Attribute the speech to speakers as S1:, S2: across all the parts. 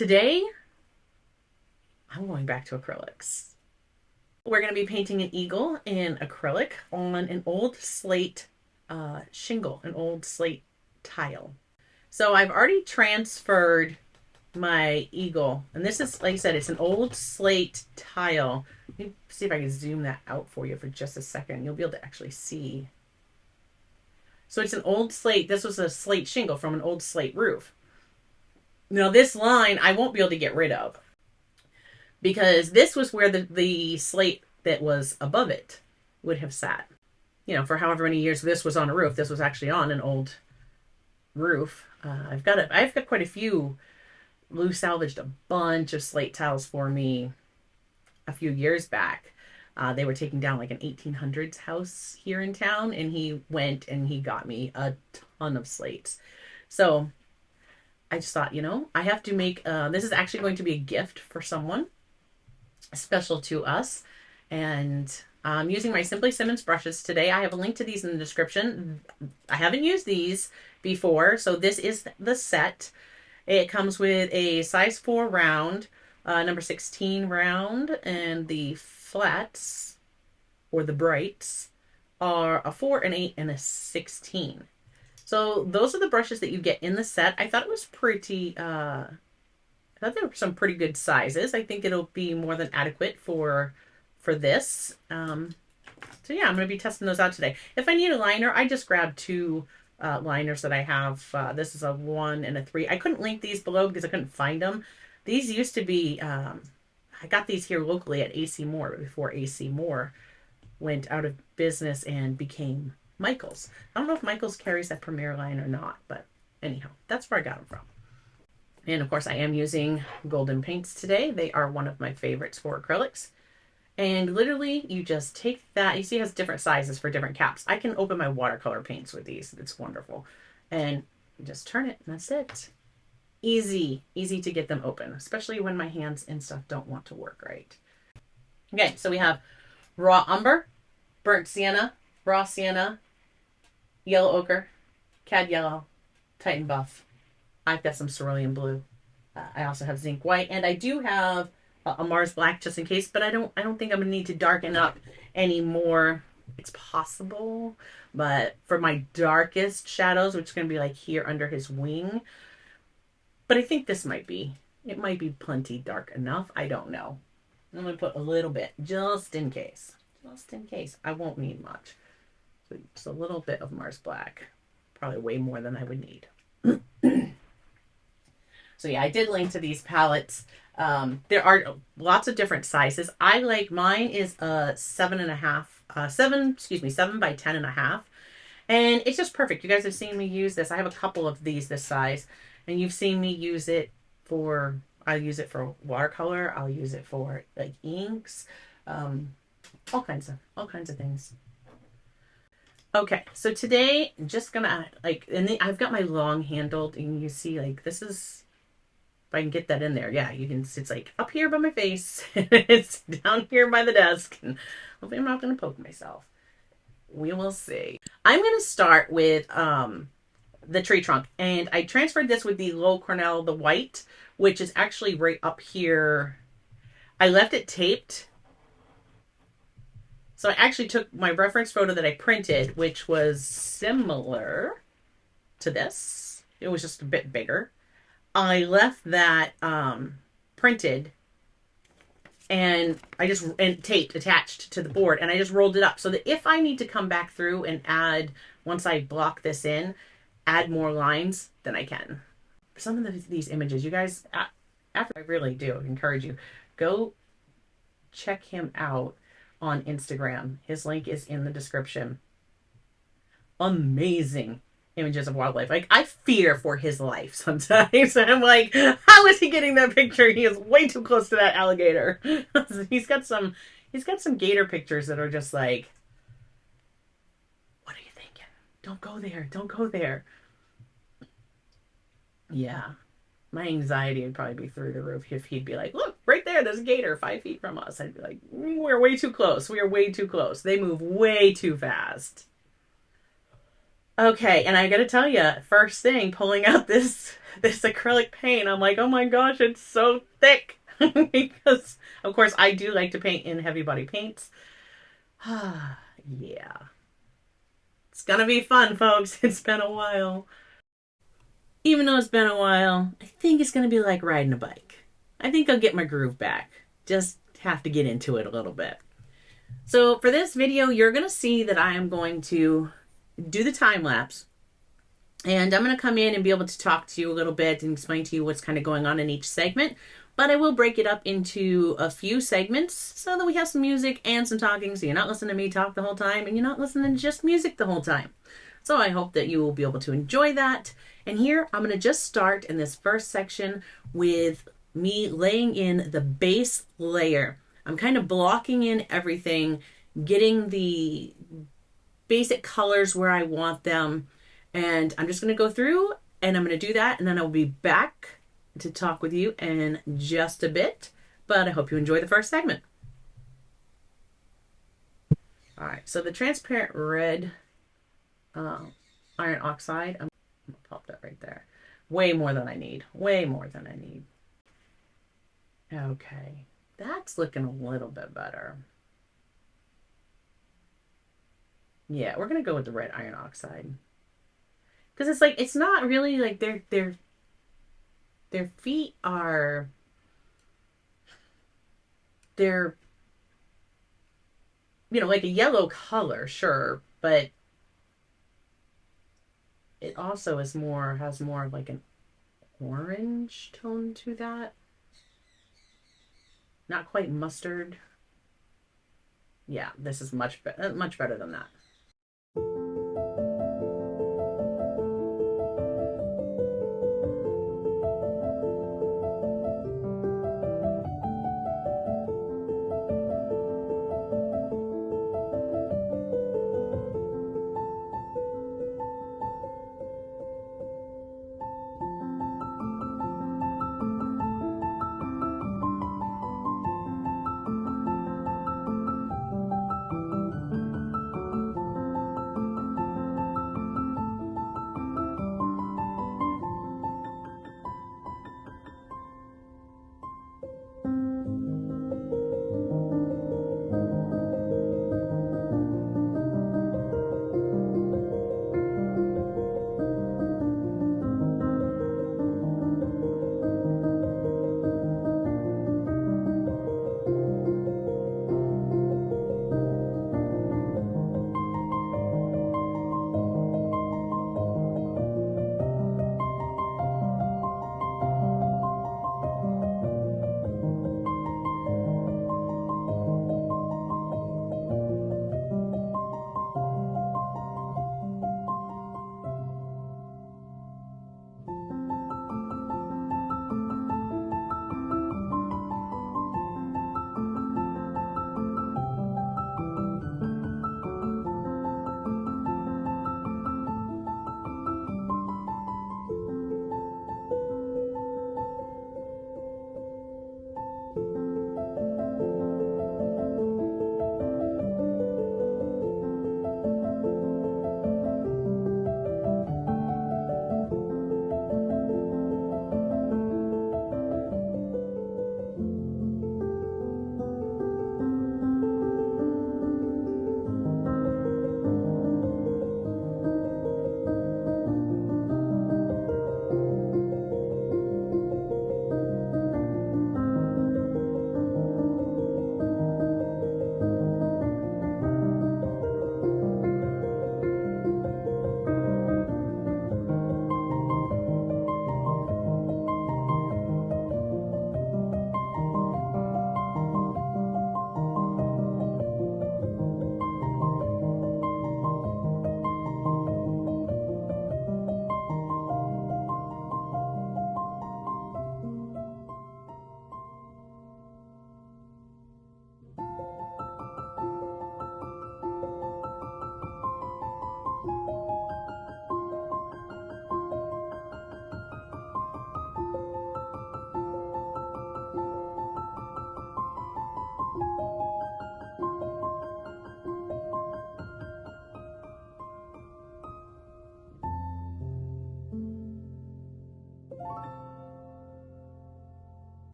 S1: Today, I'm going back to acrylics. We're going to be painting an eagle in acrylic on an old slate shingle, an old slate tile. So I've already transferred my eagle, and this is, like I said, it's an old slate tile. Let me see if I can zoom that out for you for just a second. You'll be able to actually see. So it's an old slate. This was a slate shingle from an old slate roof. Now this line I won't be able to get rid of because this was where the slate that was above it would have sat. You know, for however many years this was on a roof. This was actually on an old roof. I've got quite a few. Lou salvaged a bunch of slate tiles for me a few years back. They were taking down like an 1800s house here in town, and he went and he got me a ton of slates. So I just thought, you know, I have to make, this is actually going to be a gift for someone special to us. And I'm using my Simply Simmons brushes today. I have a link to these in the description. I haven't used these before, so this is the set. It comes with a size 4 round, number 16 round, and the flats, or the brights, are a 4, an 8, and a 16. So those are the brushes that you get in the set. I thought it was pretty, I thought there were some pretty good sizes. I think it'll be more than adequate for this. So yeah, I'm going to be testing those out today. If I need a liner, I just grabbed 2 liners that I have. This is a 1 and a 3. I couldn't link these below because I couldn't find them. These used to be, I got these here locally at AC Moore before AC Moore went out of business and became Michaels. I don't know if Michaels carries that Premier line or not, but anyhow, that's where I got them from. And of course, I am using golden paints today. They are one of my favorites for acrylics. And literally, you just take that. You see it has different sizes for different caps. I can open my watercolor paints with these. It's wonderful. And you just turn it, and that's it. Easy to get them open, especially when my hands and stuff don't want to work right. Okay, so we have raw umber, burnt sienna, raw sienna, yellow ochre, cad yellow, Titan buff. I've got some cerulean blue. I also have zinc white, and I do have a Mars black just in case, but I don't think I'm gonna need to darken up anymore. It's possible, but for my darkest shadows, which is gonna be like here under his wing, but I think this might be plenty dark enough. I don't know. I'm gonna put a little bit just in case. I won't need much. So just a little bit of Mars black, probably way more than I would need. So yeah, I did link to these palettes. There are lots of different sizes. I like, mine is a 7 by 10.5. And it's just perfect. You guys have seen me use this. I have a couple of these this size, and you've seen me use it for, I'll use it for watercolor. I'll use it for like inks, all kinds of things. Okay, so today I'm just gonna I've got my long handled, and you see like this is, if I can get that in there, yeah, you can. It's like up here by my face, it's down here by the desk, and hopefully I'm not gonna poke myself. We will see. I'm gonna start with the tree trunk, and I transferred this with the Low Cornell, the white, which is actually right up here. I left it taped. So I actually took my reference photo that I printed, which was similar to this. It was just a bit bigger. I left that printed, and I just taped attached to the board, and I just rolled it up so that if I need to come back through and add, once I block this in, add more lines, then I can. Some of these images, you guys, after, I really do encourage you, go check him out on Instagram. His link is in the description. Amazing images of wildlife. Like, I fear for his life sometimes. I'm like, how is he getting that picture? He is way too close to that alligator. He's got some gator pictures that are just like, what are you thinking? Don't go there. Don't go there. Yeah. My anxiety would probably be through the roof if he'd be like, look, right there, there's a gator 5 feet from us. I'd be like, we're way too close. We are way too close. They move way too fast. Okay, and I gotta tell you, first thing, pulling out this acrylic paint, I'm like, oh my gosh, it's so thick. Because of course I do like to paint in heavy body paints. Yeah. It's gonna be fun, folks. It's been a while. Even though it's been a while, I think it's gonna be like riding a bike. I think I'll get my groove back. Just have to get into it a little bit. So for this video, you're gonna see that I am going to do the time lapse. And I'm going to come in and be able to talk to you a little bit and explain to you what's kind of going on in each segment. But I will break it up into a few segments so that we have some music and some talking. So you're not listening to me talk the whole time and you're not listening to just music the whole time. So I hope that you will be able to enjoy that. And here I'm going to just start in this first section with me laying in the base layer. I'm kind of blocking in everything, getting the basic colors where I want them. And I'm just going to go through and I'm going to do that. And then I'll be back to talk with you in just a bit. But I hope you enjoy the first segment. All right. So the transparent red iron oxide, I'm going to pop that right there. Way more than I need. Way more than I need. Okay. That's looking a little bit better. Yeah, we're going to go with the red iron oxide. Because it's like, it's not really like their feet are, they're, like a yellow color, sure, but it also is more, has more of like an orange tone to that. Not quite mustard. Yeah, this is much better than that.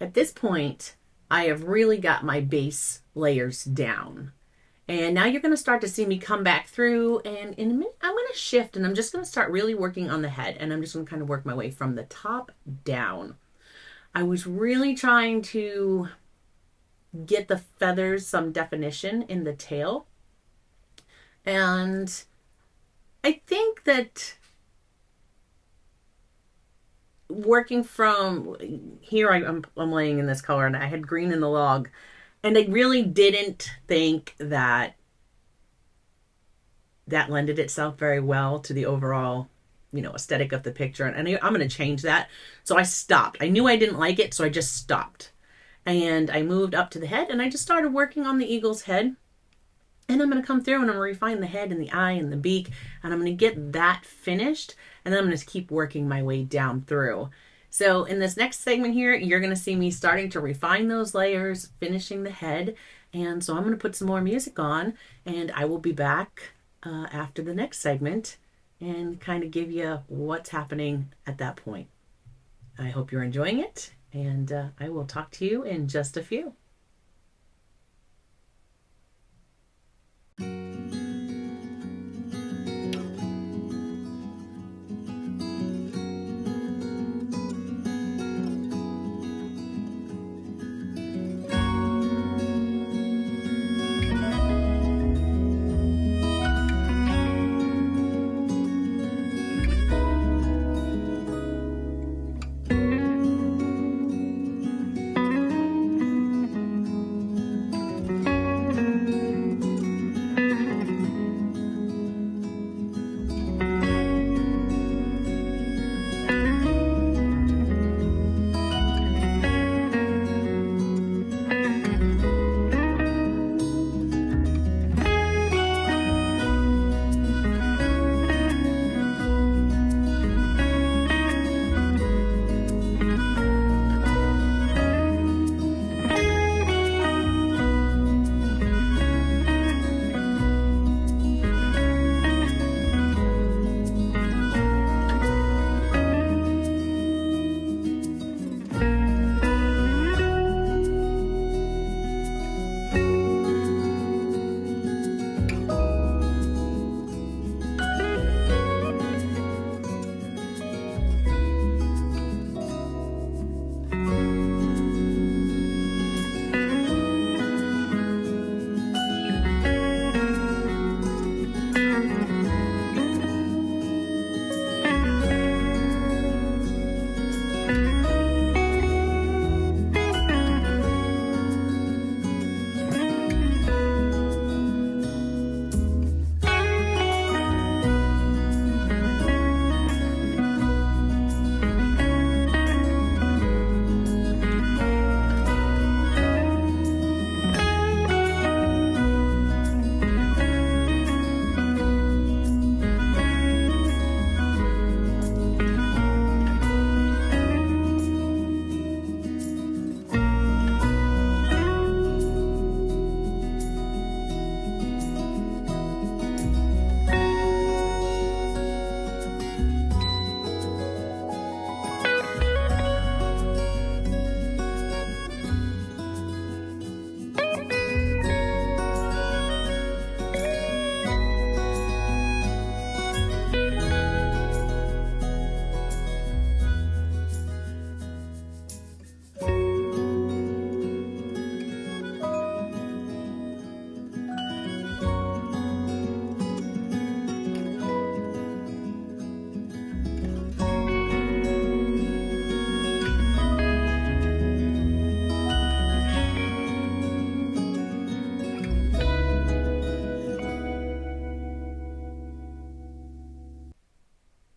S1: At this point, I have really got my base layers down. And now you're going to start to see me come back through, and in a minute I'm going to shift and I'm just going to start really working on the head, and I'm just going to kind of work my way from the top down. I was really trying to get the feathers some definition in the tail, and I think that working from here, I'm laying in this color, and I had green in the log, and I really didn't think that lended itself very well to the overall, aesthetic of the picture. And I'm going to change that. So I stopped. I knew I didn't like it, so I just stopped. And I moved up to the head, and I just started working on the eagle's head. And I'm going to come through and I'm going to refine the head and the eye and the beak, and I'm going to get that finished. And then I'm going to keep working my way down through. So in this next segment here, you're going to see me starting to refine those layers, finishing the head. And so I'm going to put some more music on, and I will be back after the next segment and kind of give you what's happening at that point. I hope you're enjoying it, and I will talk to you in just a few.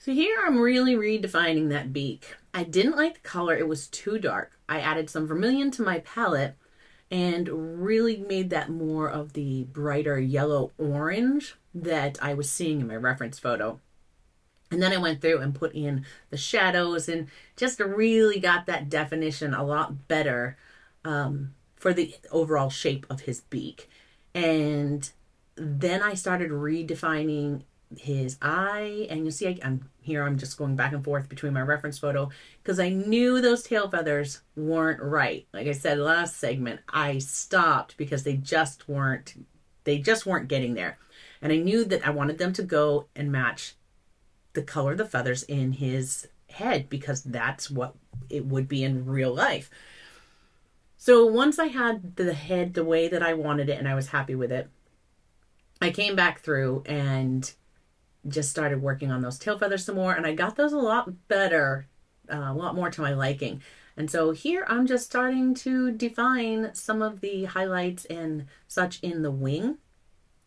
S1: So here I'm really redefining that beak. I didn't like the color, it was too dark. I added some vermilion to my palette and really made that more of the brighter yellow orange that I was seeing in my reference photo. And then I went through and put in the shadows and just really got that definition a lot better for the overall shape of his beak. And then I started redefining his eye, and you'll see I'm here, I'm just going back and forth between my reference photo because I knew those tail feathers weren't right. Like I said last segment, I stopped because they just weren't getting there. And I knew that I wanted them to go and match the color of the feathers in his head because that's what it would be in real life. So once I had the head the way that I wanted it and I was happy with it, I came back through and just started working on those tail feathers some more, and I got those a lot better, a lot more to my liking. And so here I'm just starting to define some of the highlights and such in the wing,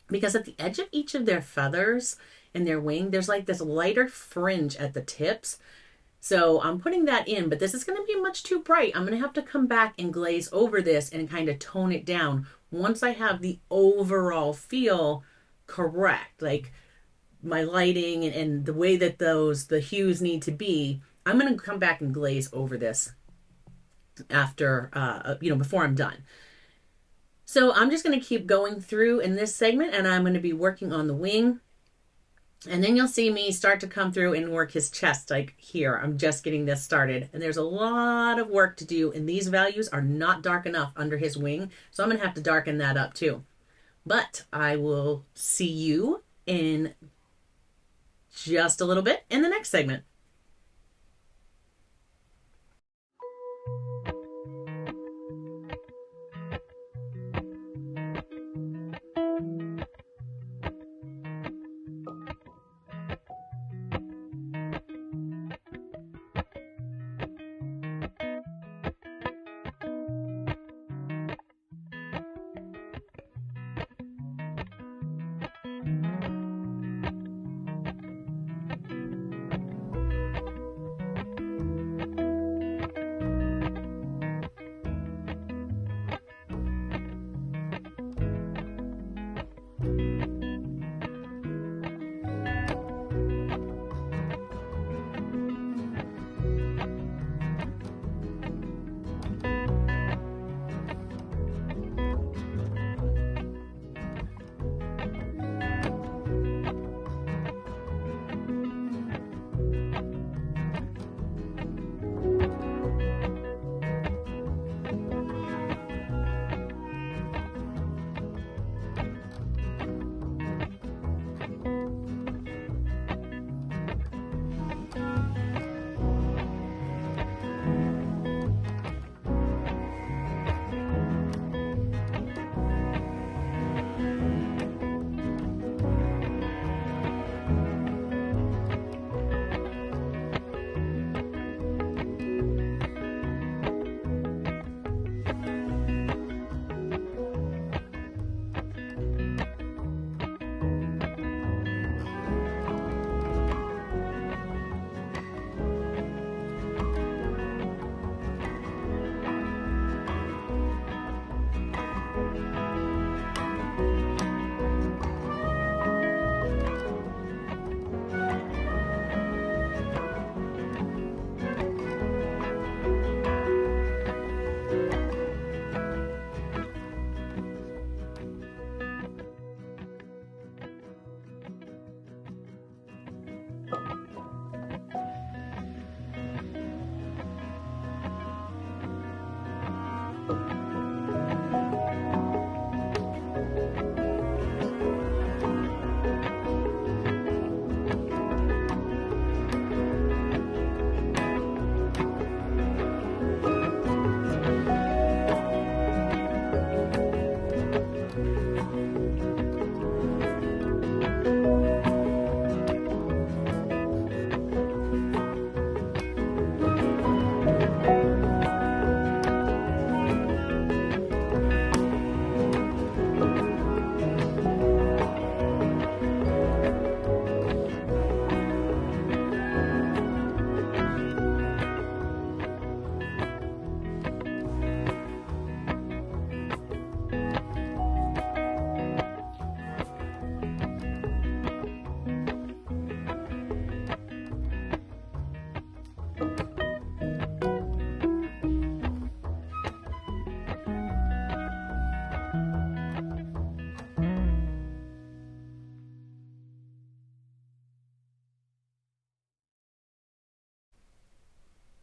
S1: because at the edge of each of their feathers in their wing, there's like this lighter fringe at the tips. So I'm putting that in, but this is going to be much too bright. I'm going to have to come back and glaze over this and kind of tone it down once I have the overall feel correct. Like my lighting and the way that the hues need to be. I'm going to come back and glaze over this after, before I'm done. So I'm just going to keep going through in this segment, and I'm going to be working on the wing. And then you'll see me start to come through and work his chest, like here. I'm just getting this started. And there's a lot of work to do, and these values are not dark enough under his wing. So I'm going to have to darken that up too. But I will see you in just a little bit in the next segment.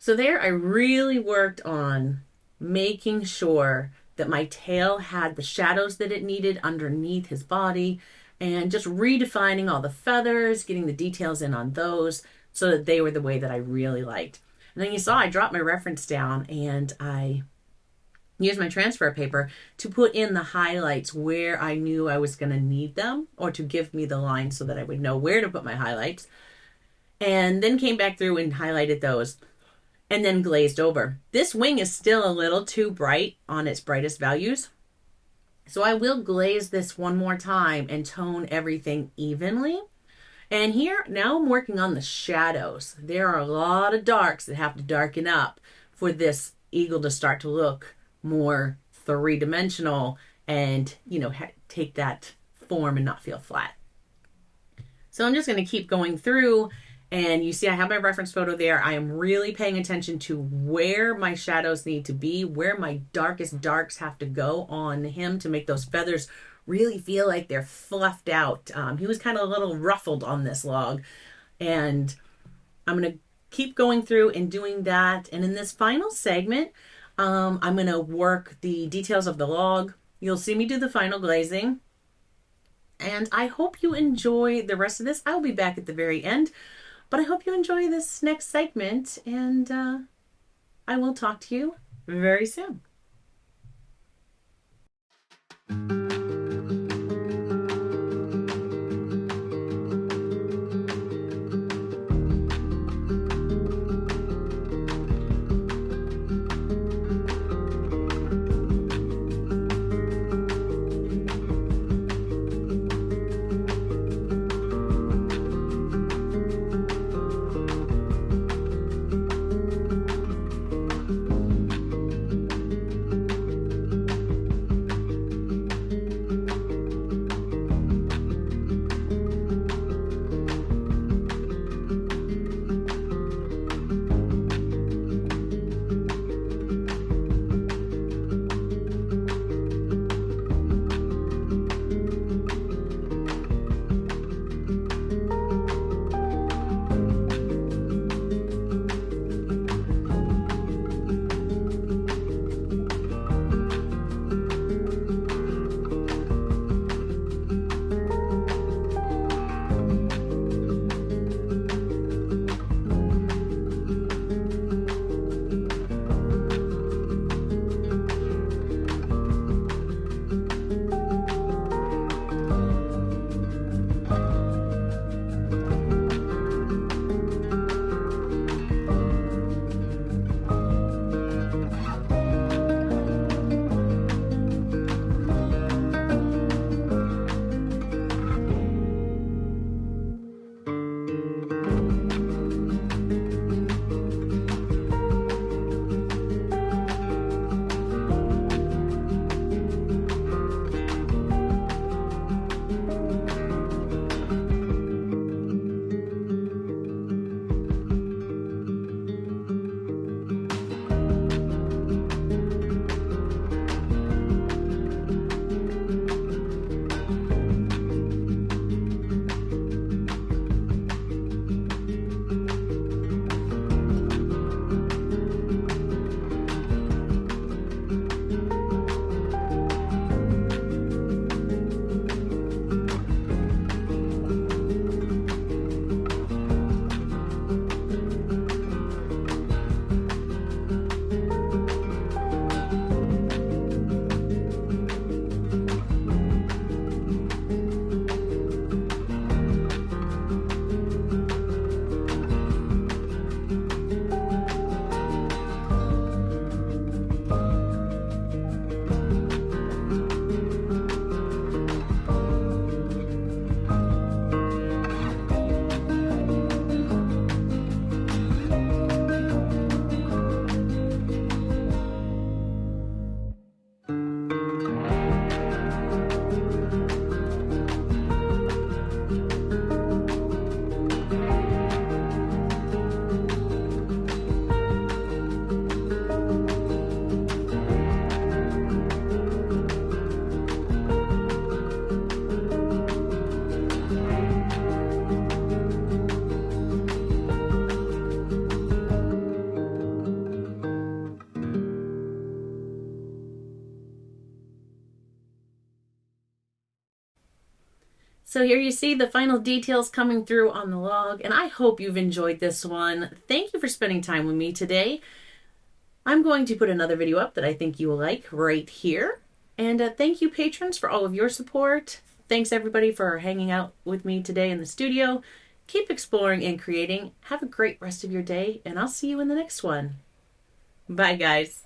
S1: So there I really worked on making sure that my tail had the shadows that it needed underneath his body and just redefining all the feathers, getting the details in on those so that they were the way that I really liked. And then you saw I dropped my reference down and I used my transfer paper to put in the highlights where I knew I was going to need them or to give me the line so that I would know where to put my highlights. And then came back through and highlighted those and then glazed over. This wing is still a little too bright on its brightest values. So I will glaze this one more time and tone everything evenly. And here, now I'm working on the shadows. There are a lot of darks that have to darken up for this eagle to start to look more three-dimensional and, you know, take that form and not feel flat. So I'm just going to keep going through, and you see I have my reference photo there. I am really paying attention to where my shadows need to be, where my darkest darks have to go on him to make those feathers really feel like they're fluffed out. He was kind of a little ruffled on this log, and I'm going to keep going through and doing that. And in this final segment, I'm going to work the details of the log. You'll see me do the final glazing. And I hope you enjoy the rest of this. I'll be back at the very end. But I hope you enjoy this next segment. And I will talk to you very soon. So here you see the final details coming through on the log, and I hope you've enjoyed this one. Thank you for spending time with me today. I'm going to put another video up that I think you will like right here. And thank you, patrons, for all of your support. Thanks, everybody, for hanging out with me today in the studio. Keep exploring and creating. Have a great rest of your day, and I'll see you in the next one. Bye, guys.